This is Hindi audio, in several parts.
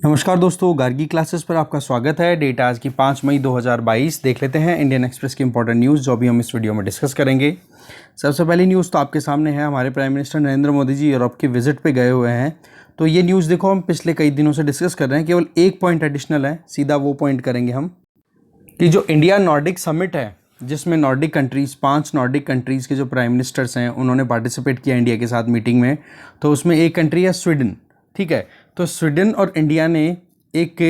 नमस्कार दोस्तों, गार्गी क्लासेस पर आपका स्वागत है। डेट आज की 5 मई 2022। देख लेते हैं इंडियन एक्सप्रेस की इंपॉर्टेंट न्यूज़ जो अभी हम इस वीडियो में डिस्कस करेंगे। सबसे पहली न्यूज़ तो आपके सामने है, हमारे prime minister Narendra Modi ji Europe की विजिट पे गए हुए हैं। तो ये न्यूज़ देखो, हम पिछले कई दिनों से डिस्कस कर रहे हैं, केवल एक पॉइंट एडिशनल है, सीधा वो पॉइंट करेंगे हम कि जो इंडिया नॉर्डिक समिट है, जिसमें नॉर्डिक कंट्रीज़ 5 नॉर्डिक कंट्रीज़ के जो प्राइम मिनिस्टर्स हैं उन्होंने पार्टिसिपेट किया इंडिया के साथ मीटिंग में। तो उसमें एक कंट्री है स्वीडन। ठीक है, तो स्वीडन और इंडिया ने एक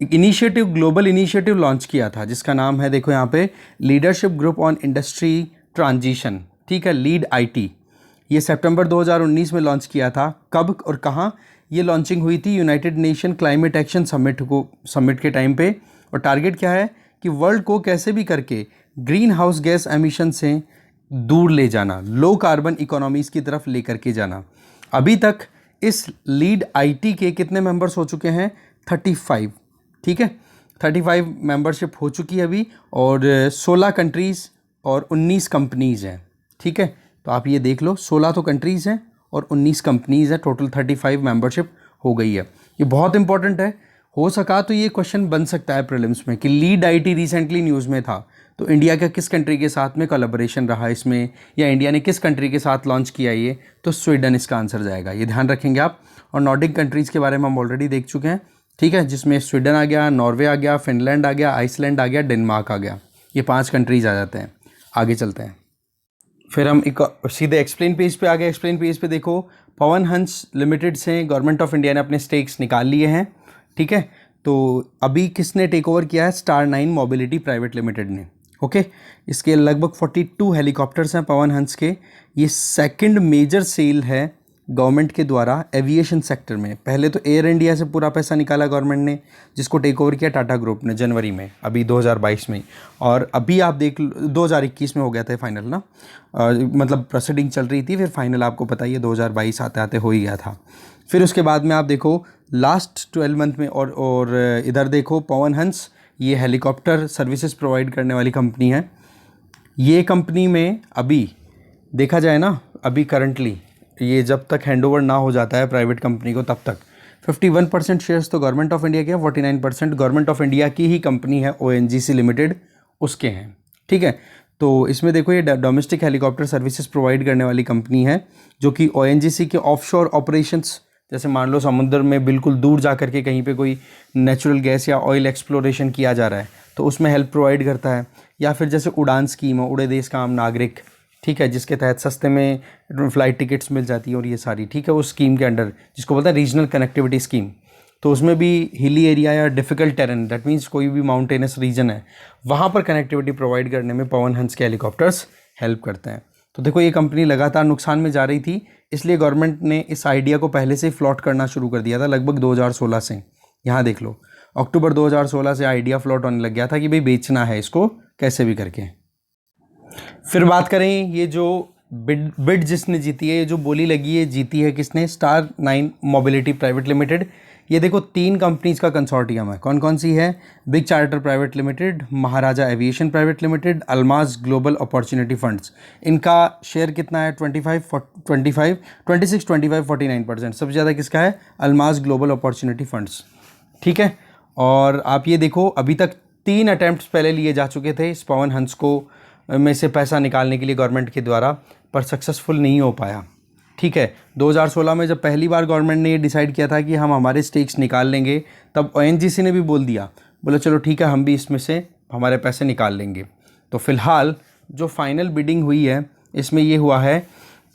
इनिशिएटिव, ग्लोबल इनिशिएटिव लॉन्च किया था जिसका नाम है, देखो यहाँ पे, leadership group on industry transition. ठीक है, लीड आईटी। ये सितंबर 2019 में लॉन्च किया था। कब और कहाँ ये लॉन्चिंग हुई थी? United nation climate action summit के टाइम पे। और टारगेट क्या है कि वर्ल्ड को कैसे भी करके ग्रीन हाउस गैस एमिशन से दूर ले जाना, लो कार्बन इकोनॉमीज़ की तरफ लेकर के जाना। अभी तक इस लीड आईटी के कितने मेंबर्स हो चुके हैं? 35। ठीक है, 35 मेंबरशिप हो चुकी है अभी, और 16 कंट्रीज़ और 19 कंपनीज़ हैं। ठीक है, तो आप ये देख लो, 16 तो कंट्रीज़ हैं और 19 कंपनीज़ हैं, टोटल 35 मेंबरशिप हो गई है। ये बहुत इंपॉर्टेंट है। हो सका तो ये क्वेश्चन बन सकता है प्रीलिम्स में कि लीड आईटी रिसेंटली न्यूज़ में था, तो इंडिया का किस कंट्री के साथ में कोलैबोरेशन रहा इसमें, या इंडिया ने किस कंट्री के साथ लॉन्च किया ये? तो स्वीडन इसका आंसर जाएगा, ये ध्यान रखेंगे आप। और नॉर्डिक कंट्रीज़ के बारे में हम ऑलरेडी देख चुके हैं। ठीक है, जिसमें स्वीडन आ गया, नॉर्वे आ गया, फिनलैंड आ गया, आइसलैंड आ गया, डेनमार्क आ गया। ये 5 कंट्रीज़ आ जाते हैं। आगे चलते हैं, फिर हम एक सीधे एक्सप्लेन पेज पे आ गए। एक्सप्लेन पेज पे देखो, पवन हंस लिमिटेड से गवर्नमेंट ऑफ इंडिया ने अपने स्टेक्स निकाल लिए हैं। ठीक है, तो अभी किसने टेक ओवर किया है? स्टार 9 मोबिलिटी प्राइवेट लिमिटेड ने। ओके, इसके लगभग 42 हेलीकॉप्टर्स हैं पवन हंस के। ये सेकंड मेजर सेल है गवर्नमेंट के द्वारा एविएशन सेक्टर में। पहले तो एयर इंडिया से पूरा पैसा निकाला गवर्नमेंट ने, जिसको टेक ओवर किया टाटा ग्रुप ने जनवरी में, अभी 2022 में। और अभी आप देख, 2021 में हो गया था फाइनल ना, मतलब प्रोसीडिंग चल रही थी, फिर फाइनल आपको पता ही है 2022 आते आते हो ही गया था। फिर उसके बाद में आप देखो लास्ट 12 मंथ में, और इधर देखो पवन हंस, ये हेलीकॉप्टर सर्विसेज प्रोवाइड करने वाली कंपनी है। ये कंपनी में अभी देखा जाए ना, अभी करंटली ये जब तक हैंडओवर ना हो जाता है प्राइवेट कंपनी को, तब तक 51% शेयर्स तो गवर्नमेंट ऑफ इंडिया के हैं, 49% गवर्नमेंट ऑफ इंडिया की ही कंपनी है ओएनजीसी लिमिटेड, उसके हैं। ठीक है, तो इसमें देखो, ये डोमेस्टिक हेलीकॉप्टर सर्विसेज प्रोवाइड करने वाली कंपनी है, जो कि ओएनजीसी के ऑफशोर ऑपरेशंस, जैसे मान लो समुद्र में बिल्कुल दूर जा करके कहीं पे कोई नेचुरल गैस या ऑयल एक्सप्लोरेशन किया जा रहा है, तो उसमें हेल्प प्रोवाइड करता है। या फिर जैसे उड़ान स्कीम है, उड़े देश का आम नागरिक, ठीक है, जिसके तहत सस्ते में फ़्लाइट टिकट्स मिल जाती है और ये सारी, ठीक है, उस स्कीम के अंडर, जिसको बोलते हैं रीजनल कनेक्टिविटी स्कीम। तो उसमें भी हिली एरिया या डिफ़िकल्ट टेरेन, दैट मीन्स कोई भी माउंटेनस रीजन है, वहाँ पर कनेक्टिविटी प्रोवाइड करने में पवन हंस के हेलीकॉप्टर्स हेल्प करते हैं। तो देखो, ये कंपनी लगातार नुकसान में जा रही थी, इसलिए गवर्नमेंट ने इस आइडिया को पहले से ही फ्लॉट करना शुरू कर दिया था, लगभग 2016 से। यहाँ देख लो, अक्टूबर 2016 से आइडिया फ्लॉट होने लग गया था कि भाई बेचना है इसको कैसे भी करके। फिर बात करें, ये जो बिड जिसने जीती है, ये जो बोली लगी है, जीती है किसने? Star 9 mobility private limited. ये देखो, 3 कंपनीज का कंसोर्टियम है। कौन कौन सी है? Big Charter Private Limited, Maharaja Aviation Private Limited, Almaz Global Opportunity Funds. इनका शेयर कितना है? 26, 25, 49%। सबसे ज़्यादा किसका है? Almaz Global Opportunity Funds. ठीक है, और आप ये देखो, अभी तक 3 अटैम्प्ट्स पहले लिए जा चुके थे इस पवन हंस को में से पैसा निकालने के लिए गवर्नमेंट के द्वारा, पर सक्सेसफुल नहीं हो पाया। ठीक है, 2016 में जब पहली बार गवर्नमेंट ने ये डिसाइड किया था कि हम हमारे स्टेक्स निकाल लेंगे, तब ओएनजीसी ने भी बोल दिया, बोला चलो ठीक है, हम भी इसमें से हमारे पैसे निकाल लेंगे। तो फिलहाल जो फाइनल बिडिंग हुई है, इसमें ये हुआ है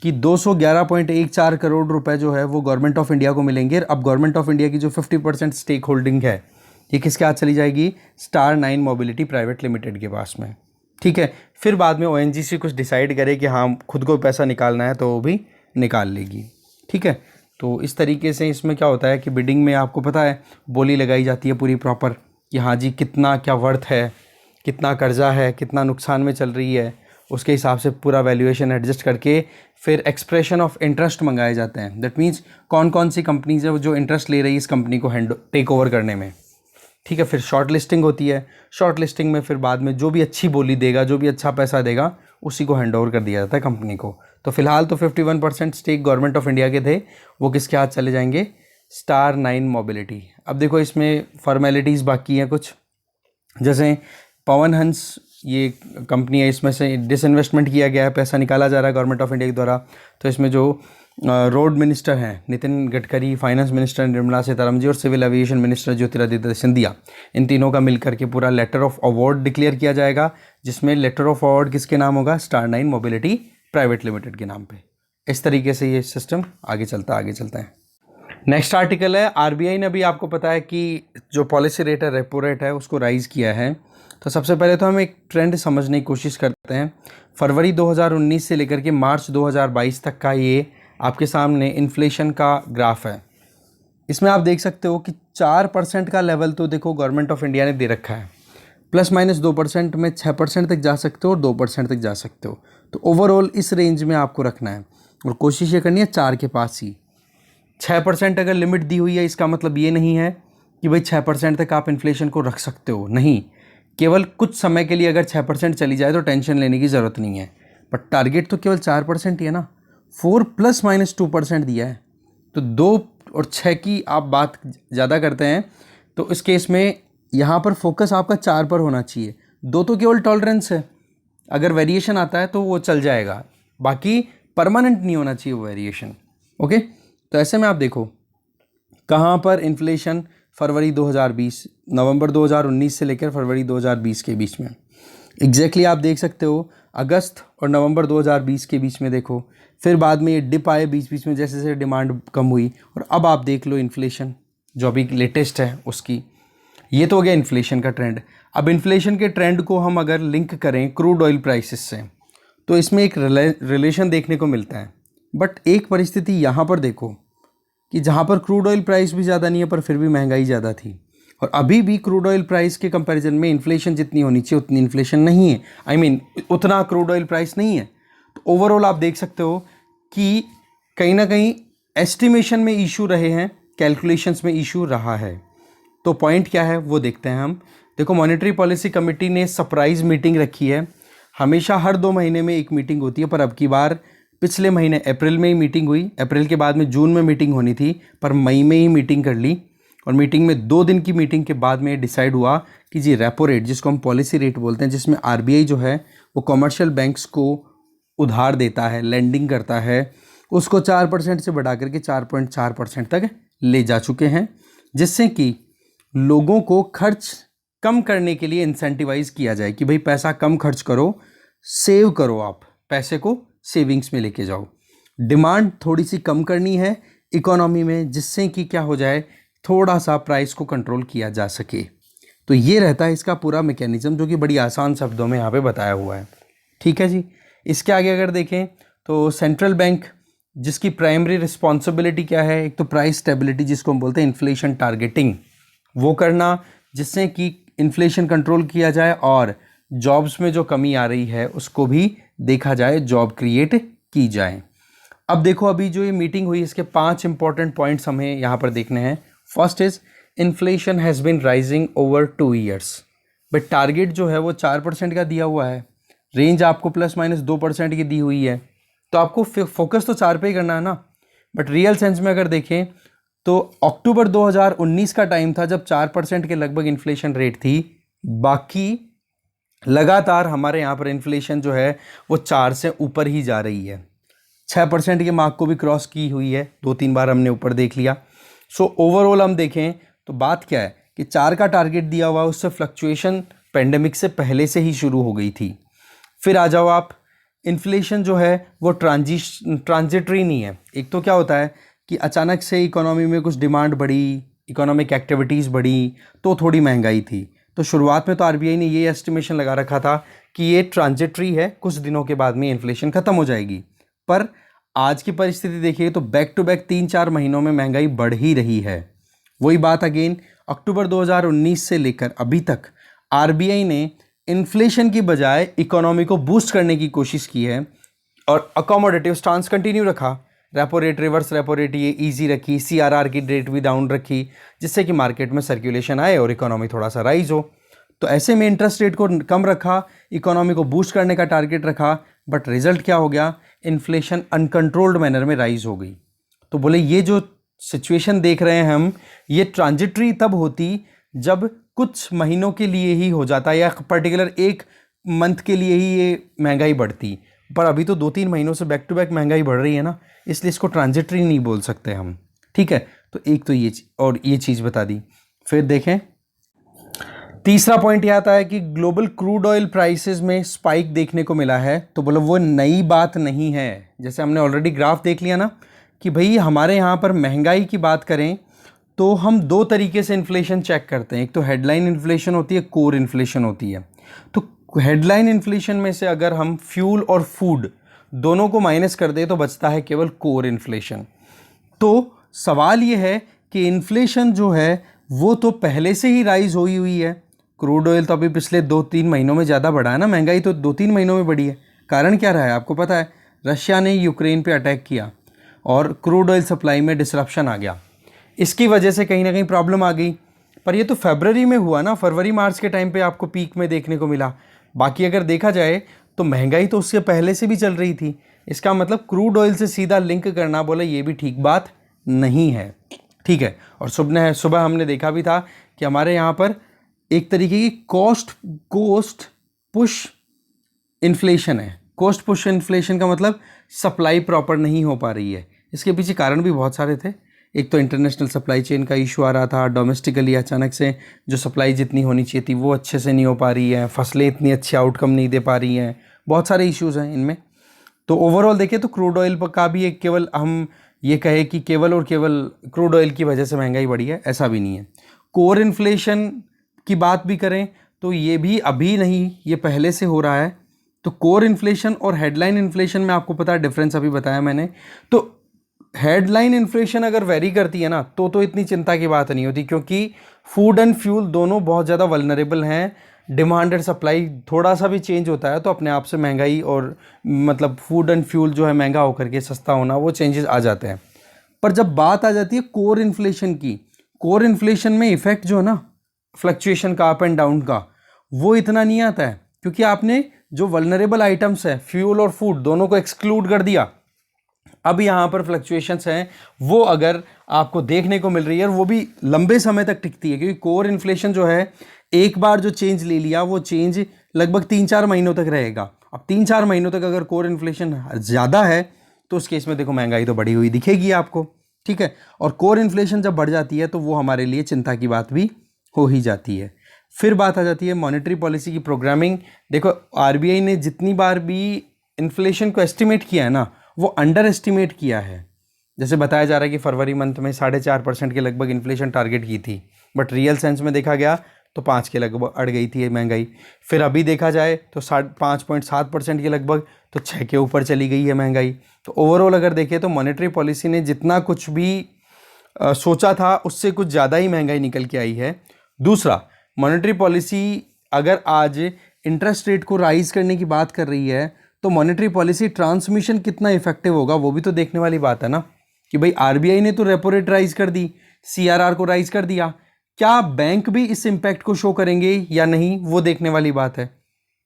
कि 211.14 करोड़ रुपए जो है वो गवर्नमेंट ऑफ इंडिया को मिलेंगे। अब गवर्नमेंट ऑफ इंडिया की जो 50% स्टेक होल्डिंग है, ये किसके हाथ चली जाएगी? स्टार 9 मोबिलिटी प्राइवेट लिमिटेड के पास में। ठीक है, फिर बाद में ओएनजीसी कुछ डिसाइड करे कि हाँ खुद को पैसा निकालना है, तो वो भी निकाल लेगी। ठीक है, तो इस तरीके से इसमें क्या होता है कि बिडिंग में आपको पता है बोली लगाई जाती है पूरी प्रॉपर, कि हाँ जी कितना क्या वर्थ है, कितना कर्जा है, कितना नुकसान में चल रही है, उसके हिसाब से पूरा वैल्यूएशन एडजस्ट करके फिर एक्सप्रेशन ऑफ इंटरेस्ट मंगाए जाते हैं। दैट मीन्स कौन कौन सी कंपनीज है जो इंटरेस्ट ले रही है इस कंपनी को टेक ओवर करने में। ठीक है, फिर शॉर्ट लिस्टिंग होती है। शॉर्ट लिस्टिंग में फिर बाद में जो भी अच्छी बोली देगा, जो भी अच्छा पैसा देगा, उसी को हैंड ओवर कर दिया जाता है कंपनी को। तो फिलहाल तो 51% स्टेक गवर्नमेंट ऑफ इंडिया के थे, वो किसके हाथ चले जाएंगे? Star 9 mobility. अब देखो इसमें फॉर्मेलिटीज़ बाकी हैं कुछ, जैसे पवन हंस ये कंपनी है, इसमें से डिसइन्वेस्टमेंट किया गया है, पैसा निकाला जा रहा है गवर्नमेंट ऑफ इंडिया के द्वारा। तो इसमें जो रोड मिनिस्टर हैं नितिन गडकरी, फाइनेंस मिनिस्टर निर्मला सीतारमण जी और civil aviation minister Jyotiraditya Scindia, इन तीनों का मिलकर के पूरा लेटर ऑफ अवार्ड डिक्लेयर किया जाएगा, जिसमें लेटर ऑफ अवार्ड किसके नाम होगा? स्टार 9 मोबिलिटी प्राइवेट लिमिटेड के नाम पे। इस तरीके से ये सिस्टम आगे चलता है। नेक्स्ट आर्टिकल है, आरबीआई ने भी आपको पता है कि जो पॉलिसी रेट है, रेपो रेट है, उसको राइज़ किया है। तो सबसे पहले तो हम एक ट्रेंड समझने की कोशिश करते हैं। फरवरी 2019 से लेकर के मार्च 2022 तक का ये आपके सामने इन्फ्लेशन का ग्राफ है। इसमें आप देख सकते हो कि 4% का लेवल तो देखो गवर्नमेंट ऑफ इंडिया ने दे रखा है, ±2% में 6% तक जा सकते हो और 2% तक जा सकते हो। तो ओवरऑल इस रेंज में आपको रखना है और कोशिश ये करनी है 4 के पास ही। 6% अगर लिमिट दी हुई है, इसका मतलब ये नहीं है कि भाई 6% तक आप इन्फ्लेशन को रख सकते हो, नहीं। केवल कुछ समय के लिए अगर 6% चली जाए तो टेंशन लेने की ज़रूरत नहीं है, बट टारगेट तो केवल 4% ही है ना। 4 ± 2% दिया है, तो 2 और 6 की आप बात ज़्यादा करते हैं, तो इस केस में यहाँ पर फोकस आपका 4 पर होना चाहिए। 2 तो केवल टॉलरेंस है, अगर वेरिएशन आता है तो वो चल जाएगा, बाकी परमानेंट नहीं होना चाहिए वो वेरिएशन। ओके, तो ऐसे में आप देखो कहाँ पर इन्फ्लेशन फरवरी 2020, नवंबर 2019 से लेकर फरवरी 2020 के बीच में एग्जैक्टली आप देख सकते हो। अगस्त और नवंबर 2020 के बीच में देखो, फिर बाद में ये डिप आए बीच बीच में जैसे जैसे डिमांड कम हुई, और अब आप देख लो इन्फ्लेशन जो अभी लेटेस्ट है उसकी। ये तो हो गया इन्फ्लेशन का ट्रेंड। अब इन्फ्लेशन के ट्रेंड को हम अगर लिंक करें क्रूड ऑयल प्राइसेस से, तो इसमें एक रिलेशन देखने को मिलता है। बट एक परिस्थिति यहाँ पर देखो कि जहाँ पर क्रूड ऑयल प्राइस भी ज़्यादा नहीं है पर फिर भी महंगाई ज़्यादा थी, और अभी भी क्रूड ऑयल प्राइस के कंपैरिजन में इन्फ्लेशन जितनी होनी चाहिए उतनी इन्फ्लेशन नहीं है, आई मीन उतना क्रूड ऑयल प्राइस नहीं है। तो ओवरऑल आप देख सकते हो कि कहीं ना कहीं एस्टिमेशन में इशू रहे हैं, कैलकुलेशंस में इशू रहा है। तो पॉइंट क्या है वो देखते हैं हम। देखो, मॉनेटरी पॉलिसी कमेटी ने सरप्राइज मीटिंग रखी है। हमेशा हर 2 महीने में एक मीटिंग होती है, पर अब की बार पिछले महीने अप्रैल में ही मीटिंग हुई। अप्रैल के बाद में जून में मीटिंग होनी थी, पर मई में ही मीटिंग कर ली, और मीटिंग में 2 दिन की मीटिंग के बाद में डिसाइड हुआ कि जी रेपो रेट, जिसको हम पॉलिसी रेट बोलते हैं, जिसमें आरबीआई जो है वो कमर्शियल बैंक्स को उधार देता है, लेंडिंग करता है, उसको 4% से बढ़ा करके 4.4% तक ले जा चुके हैं, जिससे कि लोगों को खर्च कम करने के लिए इंसेंटिवाइज किया जाए कि भाई पैसा कम खर्च करो, सेव करो, आप पैसे को सेविंग्स में लेके जाओ। डिमांड थोड़ी सी कम करनी है इकोनॉमी में, जिससे कि क्या हो जाए, थोड़ा सा प्राइस को कंट्रोल किया जा सके। तो ये रहता है इसका पूरा मैकेनिज्म, जो कि बड़ी आसान शब्दों में यहाँ पे बताया हुआ है। ठीक है जी। इसके आगे अगर देखें तो सेंट्रल बैंक, जिसकी प्राइमरी रिस्पॉन्सिबिलिटी क्या है, एक तो प्राइस स्टेबिलिटी जिसको हम बोलते हैं इन्फ्लेशन टारगेटिंग, वो करना, जिससे कि इन्फ्लेशन कंट्रोल किया जाए और जॉब्स में जो कमी आ रही है उसको भी देखा जाए, जॉब क्रिएट की जाए। अब देखो, अभी जो ये मीटिंग हुई इसके 5 इंपॉर्टेंट पॉइंट्स हमें यहाँ पर देखने हैं। First is inflation has been rising over 2 years, but target जो है वो 4% का दिया हुआ है, रेंज आपको ±2% की दी हुई है, तो आपको फोकस तो 4 पे ही करना है ना। बट रियल सेंस में अगर देखें तो अक्टूबर 2019 का टाइम था जब 4% के लगभग इन्फ्लेशन रेट थी, बाकी लगातार हमारे यहाँ पर इन्फ्लेशन जो है वो 4 से ऊपर ही जा रही है। 6% के मार्क को भी क्रॉस की हुई है, 2-3 बार हमने ऊपर देख लिया। सो ओवरऑल हम देखें तो बात क्या है कि 4 का टारगेट दिया हुआ, उससे फ्लक्चुएशन पेंडेमिक से पहले से ही शुरू हो गई थी। फिर आ जाओ आप, इन्फ्लेशन जो है वो ट्रांजिटरी नहीं है। एक तो क्या होता है कि अचानक से इकोनॉमी में कुछ डिमांड बढ़ी, इकोनॉमिक एक्टिविटीज़ बढ़ी, तो थोड़ी महंगाई थी। तो शुरुआत में तो आरबीआई ने ये एस्टिमेशन लगा रखा था कि ये ट्रांजिटरी है, कुछ दिनों के बाद में इन्फ्लेशन ख़त्म हो जाएगी। पर आज की परिस्थिति देखिए तो बैक टू बैक 3-4 महीनों में महंगाई बढ़ ही रही है। वही बात अगेन, अक्टूबर 2019 से लेकर अभी तक आरबीआई ने इन्फ्लेशन की बजाय इकोनॉमी को बूस्ट करने की कोशिश की है और अकोमोडेटिव स्टांस कंटिन्यू रखा। Repo rate, reverse repo rate ये ईजी रखी, सीआरआर की रेट भी डाउन रखी, जिससे कि मार्केट में सर्कुलेशन आए और इकोनॉमी थोड़ा सा राइज हो। तो ऐसे में इंटरेस्ट रेट को कम रखा, इकोनॉमी को बूस्ट करने का टारगेट रखा, बट रिजल्ट क्या हो गया, इन्फ्लेशन अनकंट्रोल्ड मैनर में राइज हो गई। तो बोले ये जो सिचुएशन देख रहे हैं हम, ये ट्रांजिटरी तब होती जब कुछ महीनों के लिए ही हो जाता या पर्टिकुलर एक मंथ के लिए ही ये महंगाई बढ़ती, पर अभी तो 2-3 महीनों से बैक टू बैक महंगाई बढ़ रही है ना, इसलिए इसको ट्रांजिटरी नहीं बोल सकते हम। ठीक है, तो एक तो ये चीज़ बता दी। फिर देखें तीसरा पॉइंट ये आता है कि ग्लोबल क्रूड ऑयल प्राइसेस में स्पाइक देखने को मिला है। तो बोलो वो नई बात नहीं है, जैसे हमने ऑलरेडी ग्राफ देख लिया ना कि भाई हमारे यहाँ पर महंगाई की बात करें तो हम 2 तरीके से इन्फ्लेशन चेक करते हैं। एक तो हेडलाइन इन्फ्लेशन होती है, कोर इन्फ्लेशन होती है। तो हेडलाइन इन्फ्लेशन में से अगर हम फ्यूल और फूड दोनों को माइनस कर दें तो बचता है केवल कोर इन्फ्लेशन। तो सवाल ये है कि इन्फ्लेशन जो है वो तो पहले से ही राइज हुई है। क्रूड ऑयल तो अभी पिछले 2-3 महीनों में ज़्यादा बढ़ा है ना, महंगाई तो 2-3 महीनों में बढ़ी है। कारण क्या रहा है आपको पता है? रशिया ने यूक्रेन पे अटैक किया और क्रूड ऑयल सप्लाई में डिसरप्शन आ गया, इसकी वजह से कहीं ना कहीं प्रॉब्लम आ गई। पर ये तो फरवरी में हुआ ना, फरवरी मार्च के टाइम पे आपको पीक में देखने को मिला। बाकी अगर देखा जाए तो महंगाई तो उससे पहले से भी चल रही थी। इसका मतलब क्रूड ऑयल से सीधा लिंक करना बोले ये भी ठीक बात नहीं है। ठीक है, और सुबह हमने देखा भी था कि हमारे यहाँ पर एक तरीके की कोस्ट पुश इन्फ्लेशन है। कोस्ट पुश इन्फ्लेशन का मतलब सप्लाई प्रॉपर नहीं हो पा रही है। इसके पीछे कारण भी बहुत सारे थे। एक तो इंटरनेशनल सप्लाई चेन का इशू आ रहा था, डोमेस्टिकली अचानक से जो सप्लाई जितनी होनी चाहिए थी वो अच्छे से नहीं हो पा रही है, फसलें इतनी अच्छी आउटकम नहीं दे पा रही हैं, बहुत सारे इश्यूज़ हैं इनमें। तो ओवरऑल देखें तो क्रूड ऑयल का भी एक केवल हम ये कहे कि केवल और केवल क्रूड ऑयल की वजह से महंगाई बढ़ी है, ऐसा भी नहीं है। कोर इन्फ्लेशन की बात भी करें तो ये भी अभी नहीं, ये पहले से हो रहा है। तो कोर इन्फ्लेशन और हेडलाइन इन्फ्लेशन में आपको पता है डिफरेंस अभी बताया मैंने। तो हेडलाइन इन्फ्लेशन अगर वेरी करती है ना तो इतनी चिंता की बात नहीं होती, क्योंकि फूड एंड फ्यूल दोनों बहुत ज़्यादा वल्नरेबल हैं। डिमांड एंड सप्लाई थोड़ा सा भी चेंज होता है तो अपने आप से महंगाई और मतलब फूड एंड फ्यूल जो है महंगा होकर के सस्ता होना, वो चेंजेस आ जाते हैं। पर जब बात आ जाती है कोर इन्फ्लेशन की, कोर इन्फ्लेशन में इफेक्ट जो है ना फ्लक्चुएशन का, अप एंड डाउन का, वो इतना नहीं आता है, क्योंकि आपने जो वल्नरेबल आइटम्स है फ्यूल और फूड दोनों को एक्सक्लूड कर दिया। अब यहाँ पर फ्लक्चुएशंस हैं वो अगर आपको देखने को मिल रही है, वो भी लंबे समय तक टिकती है, क्योंकि कोर इन्फ्लेशन जो है एक बार जो चेंज ले लिया वो चेंज लगभग 3-4 महीनों तक रहेगा। अब 3-4 महीनों तक अगर कोर इन्फ्लेशन ज़्यादा है तो उस केस में देखो महंगाई तो बढ़ी हुई दिखेगी आपको। ठीक है, और कोर इन्फ्लेशन जब बढ़ जाती है तो वो हमारे लिए चिंता की बात भी हो ही जाती है। फिर बात आ जाती है मॉनेटरी पॉलिसी की प्रोग्रामिंग। देखो आरबीआई ने जितनी बार भी इन्फ्लेशन को एस्टिमेट किया है ना, वो अंडर एस्टिमेट किया है। जैसे बताया जा रहा है कि फरवरी मंथ में 4.5% के लगभग इन्फ्लेशन टारगेट की थी, बट रियल सेंस में देखा गया तो 5 के लगभग अड़ गई थी महंगाई। फिर अभी देखा जाए तो 5.7% के लगभग, तो 6 के ऊपर चली गई है महंगाई। तो ओवरऑल अगर देखें तो मॉनेटरी पॉलिसी ने जितना कुछ भी सोचा था उससे कुछ ज़्यादा ही महंगाई निकल के आई है। दूसरा, मॉनेटरी पॉलिसी अगर आज इंटरेस्ट रेट को राइज करने की बात कर रही है तो मॉनेटरी पॉलिसी ट्रांसमिशन कितना इफेक्टिव होगा वो भी तो देखने वाली बात है ना, कि भाई आरबीआई ने तो रेपो रेट राइज कर दी, सीआरआर को राइज कर दिया, क्या बैंक भी इस इम्पैक्ट को शो करेंगे या नहीं, वो देखने वाली बात है।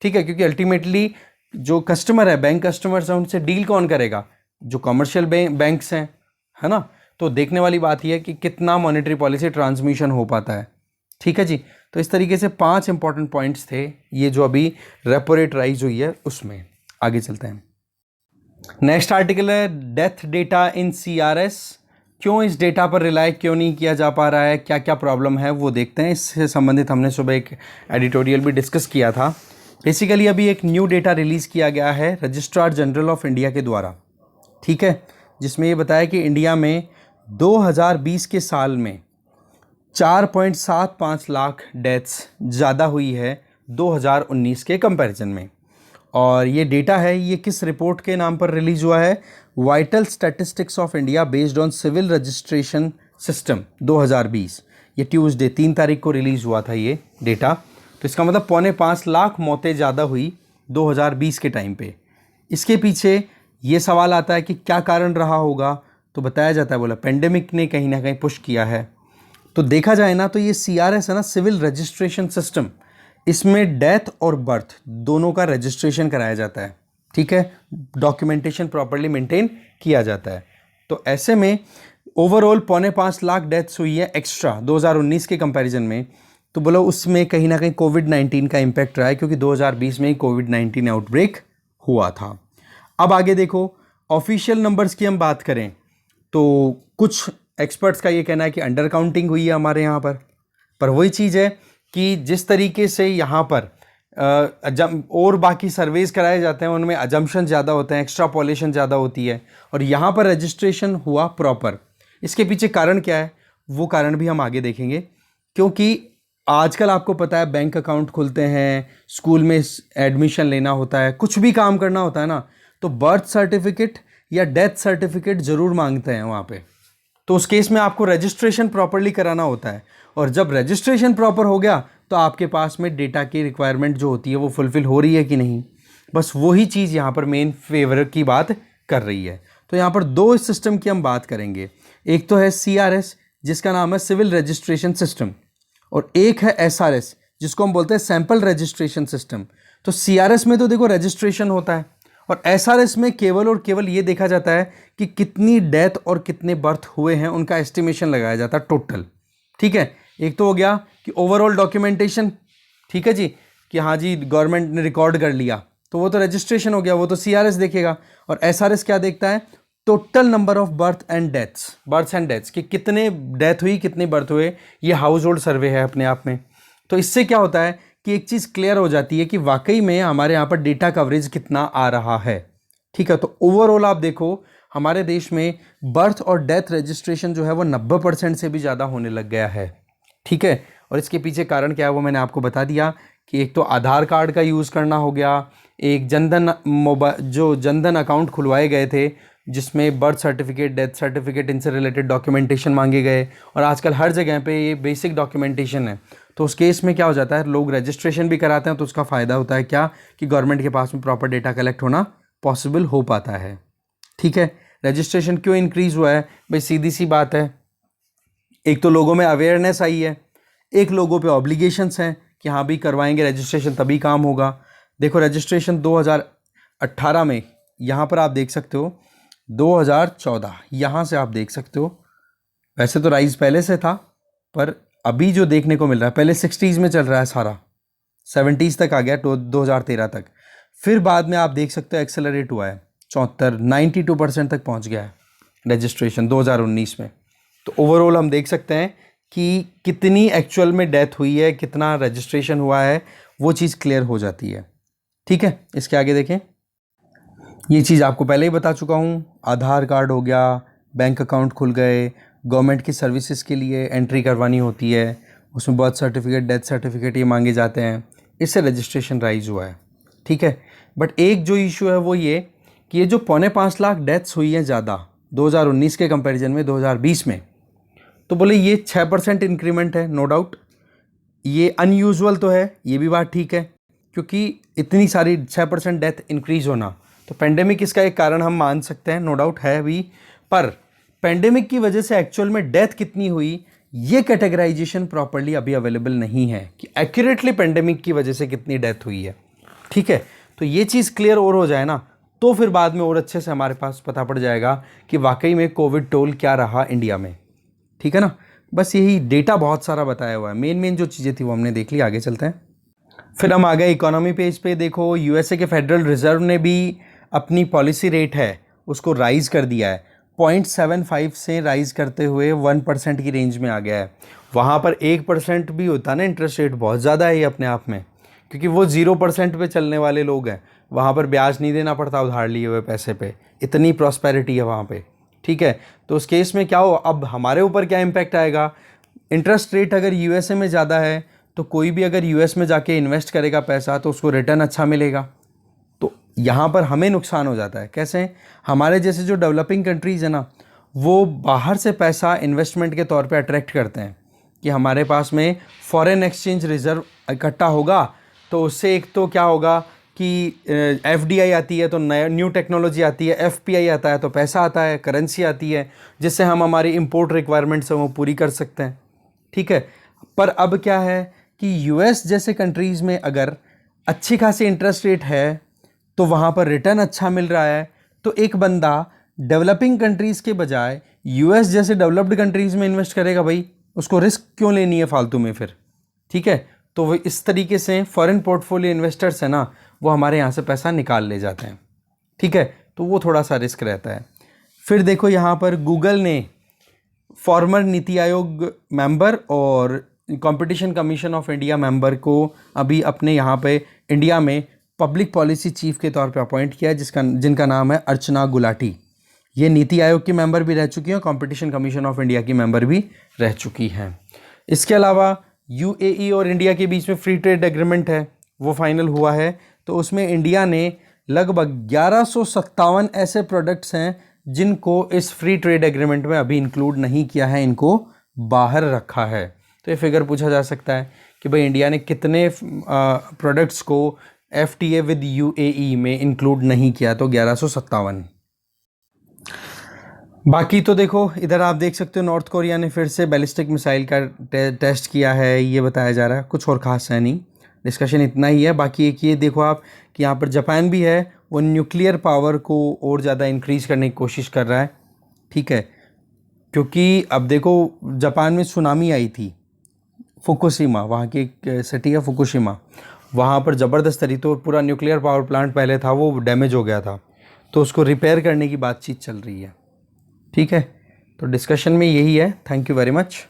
ठीक है, क्योंकि अल्टीमेटली जो कस्टमर है, बैंक कस्टमर्स हैं, उनसे डील कौन करेगा? जो कमर्शियल बैंक्स हैं, है ना। तो देखने वाली बात यह है कि कितना मॉनेटरी पॉलिसी ट्रांसमिशन हो पाता है। ठीक है जी, तो इस तरीके से 5 इंपॉर्टेंट पॉइंट्स थे ये जो अभी रेपो रेट राइज हुई है उसमें। आगे चलते हैं। नेक्स्ट आर्टिकल है डेथ डेटा इन सीआरएस। क्यों इस डेटा पर रिलाय क्यों नहीं किया जा पा रहा है, क्या क्या प्रॉब्लम है वो देखते हैं। इससे संबंधित हमने सुबह एक एडिटोरियल भी डिस्कस किया था। बेसिकली अभी एक न्यू डेटा रिलीज़ किया गया है रजिस्ट्रार जनरल ऑफ इंडिया के द्वारा, ठीक है, जिसमें ये बताया कि इंडिया में 2020 के साल में 4.75 लाख डेथ्स ज़्यादा हुई है 2019 के कंपैरिजन में। और ये डेटा है, ये किस रिपोर्ट के नाम पर रिलीज़ हुआ है? Vital statistics of India based on civil registration system 2020। ये ट्यूसडे 3 तारीख को रिलीज़ हुआ था ये डेटा। तो इसका मतलब 4.25 लाख मौतें ज़्यादा हुई 2020 के टाइम पे। इसके पीछे ये सवाल आता है कि क्या कारण रहा होगा, तो बताया जाता है, बोला पेंडेमिक ने कहीं ना कहीं पुश किया है। तो देखा जाए ना तो ये सीआरएस है ना, सिविल रजिस्ट्रेशन सिस्टम, इसमें डेथ और बर्थ दोनों का रजिस्ट्रेशन कराया जाता है। ठीक है, डॉक्यूमेंटेशन प्रॉपर्ली मेंटेन किया जाता है। तो ऐसे में ओवरऑल 4.25 लाख डेथ्स हुई है एक्स्ट्रा 2019 के कंपैरिजन में। तो बोलो उसमें कहीं ना कहीं कोविड-19 का इम्पैक्ट रहा है, क्योंकि 2020 में ही कोविड-19 आउटब्रेक हुआ था। अब आगे देखो, ऑफिशियल नंबर्स की हम बात करें तो कुछ एक्सपर्ट्स का ये कहना है कि अंडर काउंटिंग हुई है हमारे यहाँ पर वही चीज़ है कि जिस तरीके से यहाँ पर और बाकी सर्वेज कराए जाते हैं उनमें अजम्पशन ज़्यादा होते हैं, एक्स्ट्रापोलेशन ज़्यादा होती है, और यहाँ पर रजिस्ट्रेशन हुआ प्रॉपर। इसके पीछे कारण क्या है वो कारण भी हम आगे देखेंगे, क्योंकि आजकल आपको पता है बैंक अकाउंट खुलते हैं, स्कूल में एडमिशन लेना होता है, कुछ भी काम करना होता है ना, तो बर्थ सर्टिफिकेट या डेथ सर्टिफिकेट ज़रूर मांगते हैं वहाँ पे। तो उस केस में आपको रजिस्ट्रेशन प्रॉपरली कराना होता है, और जब रजिस्ट्रेशन प्रॉपर हो गया तो आपके पास में डेटा की रिक्वायरमेंट जो होती है वो फुलफ़िल हो रही है कि नहीं, बस वही चीज़ यहाँ पर मेन फेवर की बात कर रही है। तो यहाँ पर दो सिस्टम की हम बात करेंगे, एक तो है CRS जिसका नाम है सिविल रजिस्ट्रेशन सिस्टम, और एक है SRS जिसको हम बोलते हैं सैंपल रजिस्ट्रेशन सिस्टम। तो CRS में तो देखो रजिस्ट्रेशन होता है, और SRS में केवल और केवल ये देखा जाता है कि कितनी डेथ और कितने बर्थ हुए हैं, उनका एस्टिमेशन लगाया जाता है टोटल। ठीक है, एक तो हो गया कि ओवरऑल डॉक्यूमेंटेशन, ठीक है जी, कि हाँ जी गवर्नमेंट ने रिकॉर्ड कर लिया, तो वो तो रजिस्ट्रेशन हो गया, वो तो CRS देखेगा। और SRS क्या देखता है, total number of birth and deaths कि कितने डेथ हुई कितने बर्थ हुए, ये हाउस होल्ड सर्वे है अपने आप में। तो इससे क्या होता है कि एक चीज़ क्लियर हो जाती है कि वाकई में हमारे यहाँ पर डेटा कवरेज कितना आ रहा है। ठीक है, तो ओवरऑल आप देखो हमारे देश में बर्थ और डेथ रजिस्ट्रेशन जो है वो 90% से भी ज़्यादा होने लग गया है। ठीक है, और इसके पीछे कारण क्या है वो मैंने आपको बता दिया कि एक तो आधार कार्ड का यूज़ करना हो गया, एक जनधन अकाउंट खुलवाए गए थे जिसमें बर्थ सर्टिफिकेट, डेथ सर्टिफिकेट, इनसे रिलेटेड डॉक्यूमेंटेशन मांगे गए, और आजकल हर जगह पे ये बेसिक डॉक्यूमेंटेशन है। तो उस केस में क्या हो जाता है, लोग रजिस्ट्रेशन भी कराते हैं, तो उसका फ़ायदा होता है क्या कि गवर्नमेंट के पास में प्रॉपर डेटा कलेक्ट होना पॉसिबल हो पाता है। ठीक है, रजिस्ट्रेशन क्यों इंक्रीज़ हुआ है भाई, सीधी सी बात है, एक तो लोगों में अवेयरनेस आई है, एक लोगों पे ऑब्लिगेशंस हैं कि हाँ भी करवाएंगे रजिस्ट्रेशन तभी काम होगा। देखो रजिस्ट्रेशन 2018 में यहाँ पर आप देख सकते हो, 2014 यहाँ से आप देख सकते हो, वैसे तो राइज पहले से था पर अभी जो देखने को मिल रहा है, पहले 60s में चल रहा है सारा, 70s तक आ गया 2013 तक, फिर बाद में आप देख सकते हो एक्सेलरेट हुआ है, 92% तक पहुंच गया है रजिस्ट्रेशन 2019 में। तो ओवरऑल हम देख सकते हैं कि कितनी एक्चुअल में डेथ हुई है, कितना रजिस्ट्रेशन हुआ है, वो चीज़ क्लियर हो जाती है। ठीक है, इसके आगे देखें, ये चीज़ आपको पहले ही बता चुका हूँ, आधार कार्ड हो गया, बैंक अकाउंट खुल गए, गवर्नमेंट की सर्विसेज के लिए एंट्री करवानी होती है, उसमें बर्थ सर्टिफिकेट, डेथ सर्टिफिकेट ये मांगे जाते हैं, इससे रजिस्ट्रेशन राइज हुआ है। ठीक है, बट एक जो इशू है वो ये कि ये जो 4.25 लाख डेथ्स हुई हैं ज़्यादा 2019 के कंपैरिजन में 2020 में, तो बोले ये 6% इंक्रीमेंट है, नो डाउट ये अनयूजुअल तो है, ये भी बात ठीक है, क्योंकि इतनी सारी 6% डेथ इंक्रीज होना, तो पेंडेमिक इसका एक कारण हम मान सकते हैं, नो डाउट है भी, पर पेंडेमिक की वजह से एक्चुअल में डेथ कितनी हुई ये कैटेगराइजेशन प्रॉपर्ली अभी अवेलेबल नहीं है कि एक्यूरेटली पेंडेमिक की वजह से कितनी डेथ हुई है। ठीक है, तो ये चीज़ क्लियर और हो जाए ना, तो फिर बाद में और अच्छे से हमारे पास पता पड़ जाएगा कि वाकई में कोविड टोल क्या रहा इंडिया में। ठीक है ना, बस यही डेटा बहुत सारा बताया हुआ है, मेन जो चीज़ें थी वो हमने देख ली, आगे चलते हैं। फिर हम आ गए इकोनॉमी पेज पे, देखो यूएसए के फेडरल रिजर्व ने भी अपनी पॉलिसी रेट है उसको राइज़ कर दिया है, 0.75 से राइज़ करते हुए 1% की रेंज में आ गया है। वहाँ पर 1% भी होता ना इंटरेस्ट रेट, बहुत ज़्यादा है ये अपने आप में, क्योंकि वो 0% पे चलने वाले लोग हैं, वहाँ पर ब्याज नहीं देना पड़ता उधार लिए हुए पैसे पे, इतनी प्रॉस्पेरिटी है वहाँ पे। ठीक है, तो उस केस में क्या हो, अब हमारे ऊपर क्या इम्पैक्ट आएगा, इंटरेस्ट रेट अगर यूएसए में ज़्यादा है तो कोई भी अगर यूएस में जाके इन्वेस्ट करेगा पैसा तो उसको रिटर्न अच्छा मिलेगा, तो यहाँ पर हमें नुकसान हो जाता है। कैसे, हमारे जैसे जो डेवलपिंग कंट्रीज़ है ना, वो बाहर से पैसा इन्वेस्टमेंट के तौर पे अट्रैक्ट करते हैं कि हमारे पास में फॉरेन एक्सचेंज रिजर्व इकट्ठा होगा, तो उससे एक तो क्या होगा कि एफडीआई आती है तो नया न्यू टेक्नोलॉजी आती है, एफपीआई आता है तो पैसा आता है, करेंसी आती है, जिससे हम हमारी इंपोर्ट रिक्वायरमेंट्स हैं वो पूरी कर सकते हैं। ठीक है, पर अब क्या है कि यूएस जैसे कंट्रीज़ में अगर अच्छी खासी इंटरेस्ट रेट है तो वहाँ पर रिटर्न अच्छा मिल रहा है, तो एक बंदा डेवलपिंग कंट्रीज़ के बजाय यूएस जैसे डेवलप्ड कंट्रीज़ में इन्वेस्ट करेगा भाई, उसको रिस्क क्यों लेनी है फालतू में फिर, ठीक है। तो वो इस तरीके से फॉरेन पोर्टफोलियो इन्वेस्टर्स हैं ना, वो हमारे यहाँ से पैसा निकाल ले जाते हैं, ठीक है। तो वो थोड़ा सा रिस्क रहता है। फिर देखो यहाँ पर गूगल ने फॉर्मर नीति आयोग मेंबर और competition commission of India member को अभी अपने यहाँ पे इंडिया में पब्लिक पॉलिसी चीफ के तौर पे अपॉइंट किया है, जिनका नाम है अर्चना गुलाटी। ये नीति आयोग की मेंबर भी रह चुकी हैं और कंपटीशन कमीशन ऑफ इंडिया की मेंबर भी रह चुकी हैं। इसके अलावा यूएई और इंडिया के बीच में फ्री ट्रेड एग्रीमेंट है, वो फाइनल हुआ है। तो उसमें इंडिया ने लगभग 1157 ऐसे प्रोडक्ट्स हैं जिनको इस फ्री ट्रेड एग्रीमेंट में अभी इंक्लूड नहीं किया है, इनको बाहर रखा है। तो ये फिगर पूछा जा सकता है कि भाई इंडिया ने कितने प्रोडक्ट्स को एफटीए विद यूएई में इंक्लूड नहीं किया, तो 1157। बाकी तो देखो इधर आप देख सकते हो नॉर्थ कोरिया ने फिर से बैलिस्टिक मिसाइल का टेस्ट किया है, ये बताया जा रहा है। कुछ और ख़ास है नहीं, डिस्कशन इतना ही है। बाकी एक ये देखो आप कि यहाँ पर जापान भी है, वो न्यूक्लियर पावर को और ज़्यादा इंक्रीज़ करने की कोशिश कर रहा है, ठीक है। क्योंकि अब देखो जापान में सुनामी आई थी, फुकुशिमा, वहाँ की एक सिटी है फुकुशिमा, वहाँ पर ज़बरदस्त तरीके तो पूरा न्यूक्लियर पावर प्लांट पहले था वो डैमेज हो गया था, तो उसको रिपेयर करने की बातचीत चल रही है, ठीक है। तो डिस्कशन में यही है। Thank you very much.